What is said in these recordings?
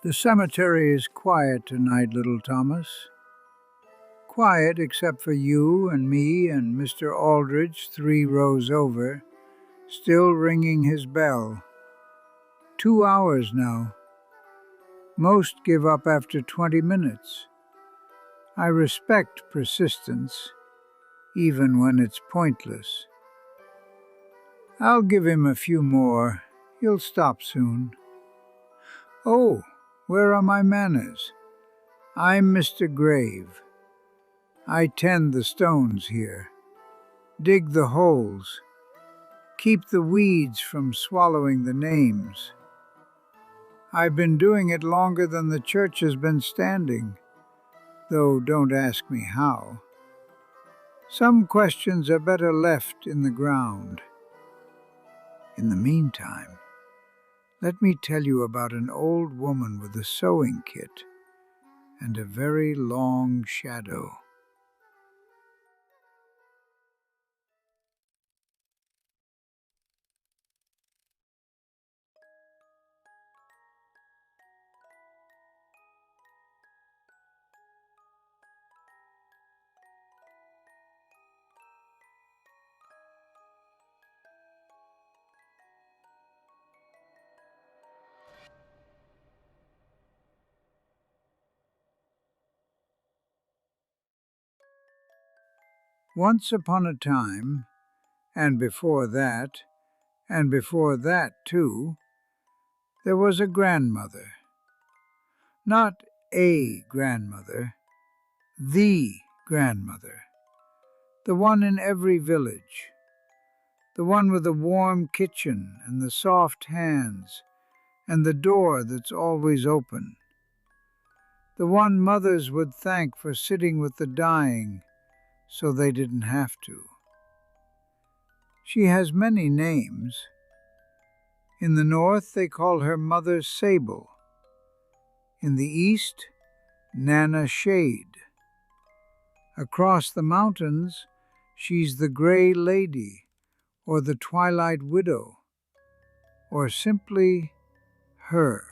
The cemetery is quiet tonight, little Thomas. Quiet except for you and me and Mr. Aldrich 3 rows over, still ringing his bell. 2 hours now. Most give up after 20 minutes. I respect persistence, even when it's pointless. I'll give him a few more. He'll stop soon. Oh, where are my manners? I'm Mr. Grave. I tend the stones here, dig the holes, keep the weeds from swallowing the names. I've been doing it longer than the church has been standing, though don't ask me how. Some questions are better left in the ground. In the meantime, let me tell you about an old woman with a sewing kit and a very long shadow. Once upon a time, and before that too, there was a grandmother. Not a grandmother, the grandmother. The one in every village. The one with the warm kitchen and the soft hands and the door that's always open. The one mothers would thank for sitting with the dying so they didn't have to. She has many names. In the north they call her Mother Sable. In the east, Nana Shade. Across the mountains, she's the Gray Lady, or the Twilight Widow, or simply her.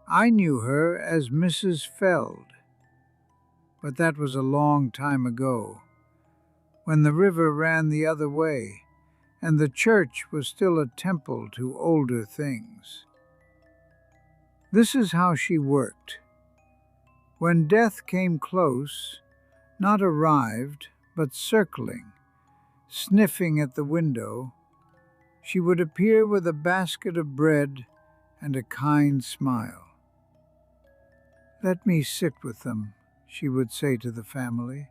I knew her as Mrs. Feld, but that was a long time ago, when the river ran the other way, and the church was still a temple to older things. This is how she worked. When death came close, not arrived, but circling, sniffing at the window, she would appear with a basket of bread and a kind smile. "Let me sit with them," she would say to the family.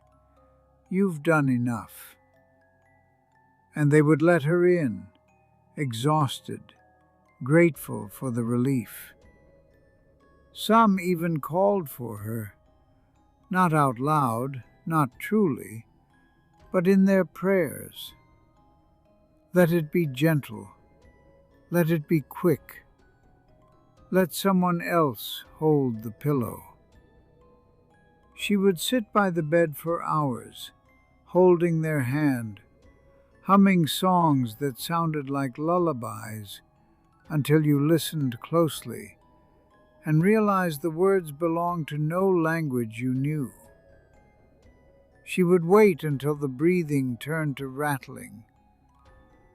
"You've done enough." And they would let her in, exhausted, grateful for the relief. Some even called for her, not out loud, not truly, but in their prayers. Let it be gentle. Let it be quick. Let someone else hold the pillow. She would sit by the bed for hours, holding their hand, humming songs that sounded like lullabies until you listened closely and realized the words belonged to no language you knew. She would wait until the breathing turned to rattling,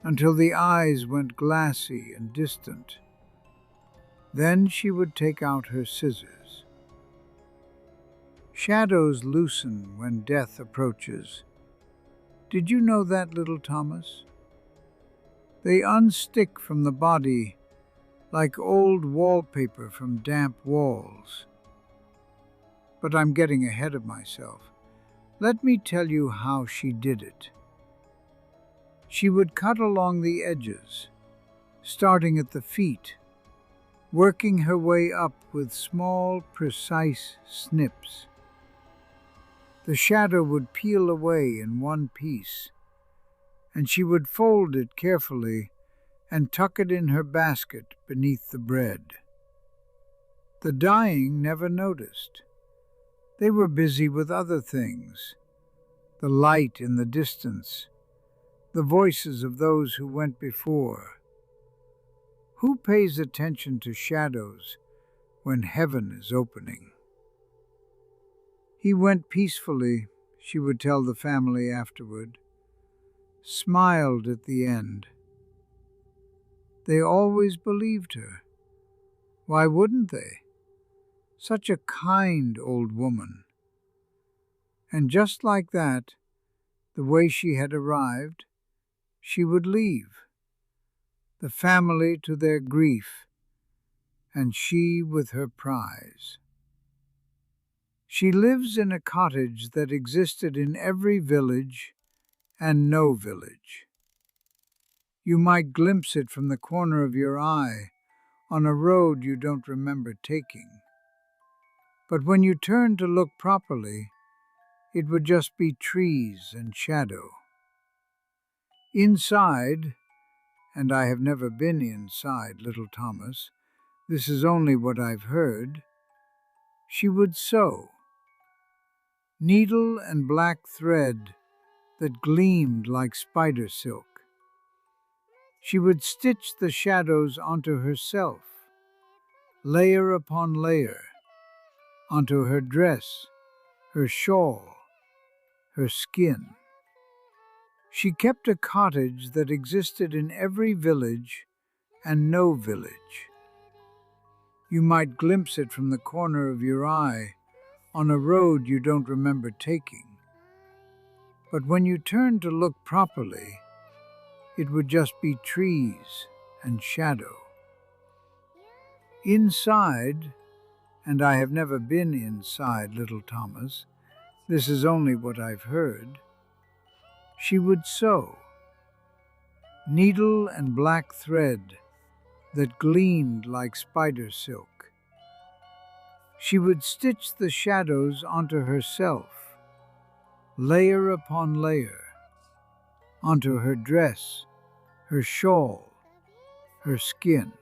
until the eyes went glassy and distant. Then she would take out her scissors. Shadows loosen when death approaches. Did you know that, little Thomas? They unstick from the body like old wallpaper from damp walls. But I'm getting ahead of myself. Let me tell you how she did it. She would cut along the edges, starting at the feet, working her way up with small, precise snips. The shadow would peel away in one piece, and she would fold it carefully and tuck it in her basket beneath the bread. The dying never noticed. They were busy with other things, the light in the distance, the voices of those who went before. Who pays attention to shadows when heaven is opening. He went peacefully, she would tell the family afterward, smiled at the end. They always believed her. Why wouldn't they? Such a kind old woman. And just like that, the way she had arrived, she would leave, the family to their grief, and she with her prize. She lives in a cottage that existed in every village and no village. You might glimpse it from the corner of your eye on a road you don't remember taking. But when you turned to look properly, it would just be trees and shadow. Inside, and I have never been inside, little Thomas, this is only what I've heard, she would sew. Needle and black thread that gleamed like spider silk. She would stitch the shadows onto herself, layer upon layer, onto her dress, her shawl, her skin. She kept a cottage that existed in every village and no village. You might glimpse it from the corner of your eye on a road you don't remember taking. But when you turned to look properly, it would just be trees and shadow. Inside, and I have never been inside, little Thomas, this is only what I've heard, she would sew. Needle and black thread that gleamed like spider silk. She would stitch the shadows onto herself, layer upon layer, onto her dress, her shawl, her skin.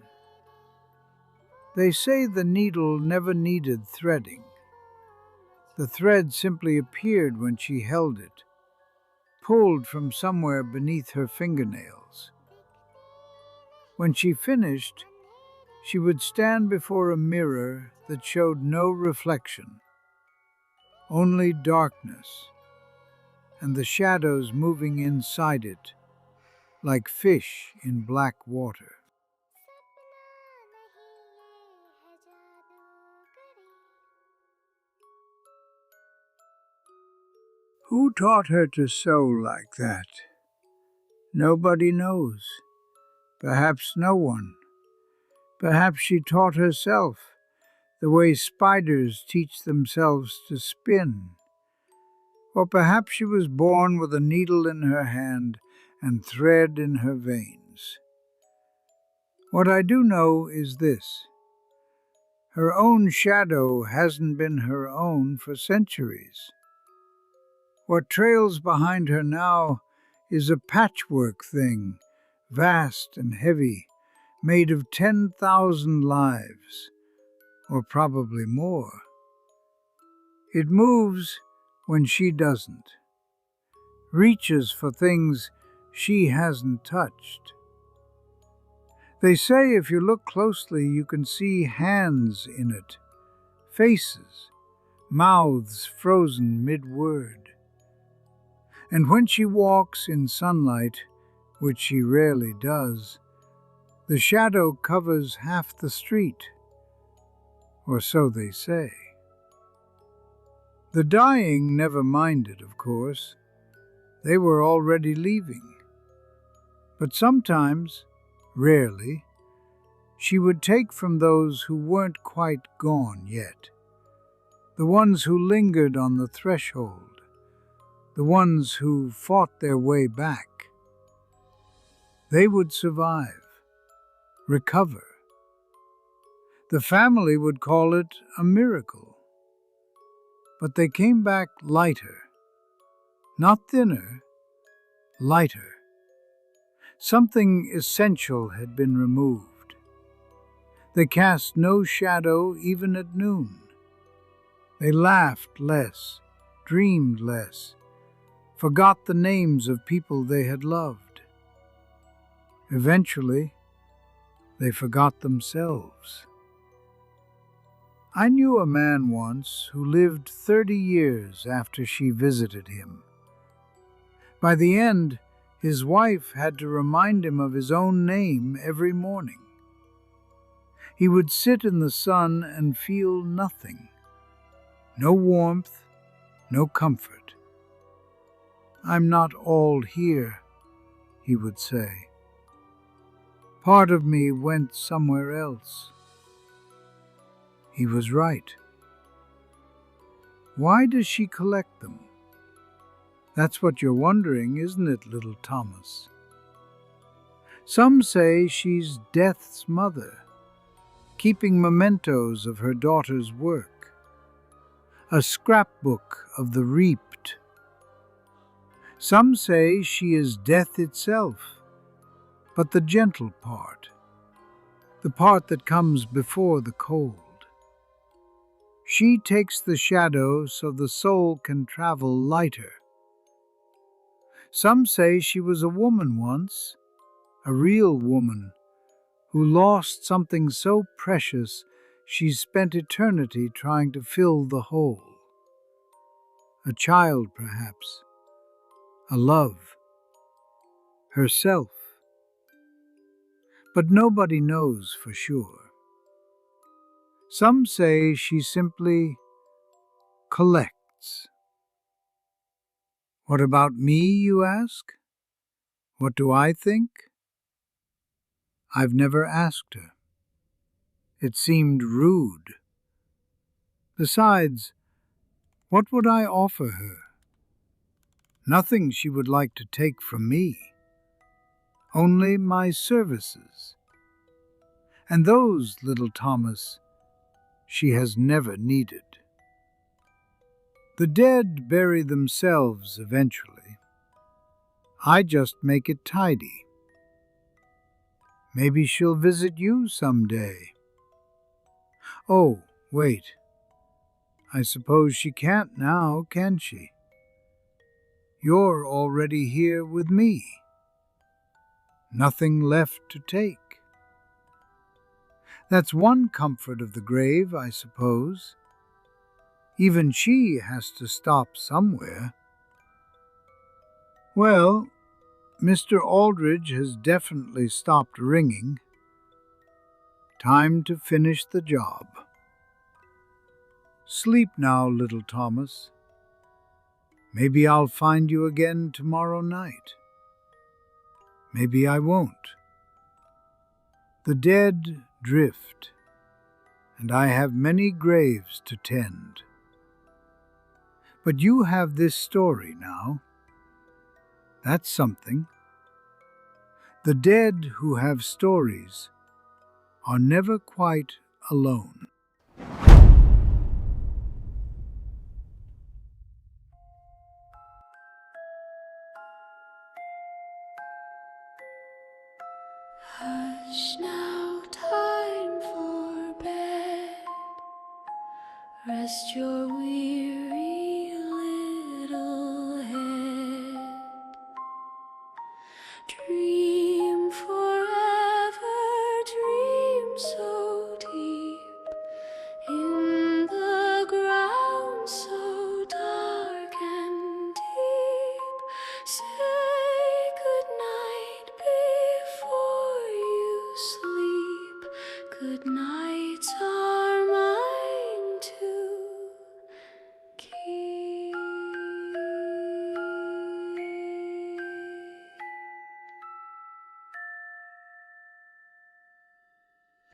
They say the needle never needed threading. The thread simply appeared when she held it, pulled from somewhere beneath her fingernails. When she finished, she would stand before a mirror that showed no reflection, only darkness, and the shadows moving inside it, like fish in black water. Who taught her to sew like that? Nobody knows. Perhaps no one. Perhaps she taught herself, the way spiders teach themselves to spin. Or perhaps she was born with a needle in her hand and thread in her veins. What I do know is this: her own shadow hasn't been her own for centuries. What trails behind her now is a patchwork thing, vast and heavy, made of 10,000 lives, or probably more. It moves when she doesn't, reaches for things she hasn't touched. They say if you look closely, you can see hands in it, faces, mouths frozen mid-word. And when she walks in sunlight, which she rarely does, the shadow covers half the street, or so they say. The dying never minded, of course. They were already leaving. But sometimes, rarely, she would take from those who weren't quite gone yet, the ones who lingered on the threshold, the ones who fought their way back. They would survive, recover. The family would call it a miracle. But they came back lighter, not thinner, lighter. Something essential had been removed. They cast no shadow even at noon. They laughed less, dreamed less, forgot the names of people they had loved. Eventually, they forgot themselves. I knew a man once who lived 30 years after she visited him. By the end, his wife had to remind him of his own name every morning. He would sit in the sun and feel nothing. No warmth, no comfort. "I'm not all here," he would say. "Part of me went somewhere else." He was right. Why does she collect them? That's what you're wondering, isn't it, little Thomas? Some say she's Death's mother, keeping mementos of her daughter's work, a scrapbook of the reaped. Some say she is death itself, but the gentle part, the part that comes before the cold. She takes the shadow so the soul can travel lighter. Some say she was a woman once, a real woman, who lost something so precious she spent eternity trying to fill the hole. A child, perhaps, a love, herself. But nobody knows for sure. Some say she simply collects. What about me, you ask? What do I think? I've never asked her. It seemed rude. Besides, what would I offer her? Nothing she would like to take from me. Only my services. And those, little Thomas, she has never needed. The dead bury themselves eventually. I just make it tidy. Maybe she'll visit you someday. Oh, wait. I suppose she can't now, can she? You're already here with me. Nothing left to take. That's one comfort of the grave, I suppose. Even she has to stop somewhere. Well, Mr. Aldridge has definitely stopped ringing. Time to finish the job. Sleep now, little Thomas. Maybe I'll find you again tomorrow night. Maybe I won't. The dead drift, and I have many graves to tend. But you have this story now. That's something. The dead who have stories are never quite alone. Hush now, time for bed. Rest your weary little head. Dream forever, dream so deep. In the ground so dark and deep. Say goodnight before you sleep. Good nights are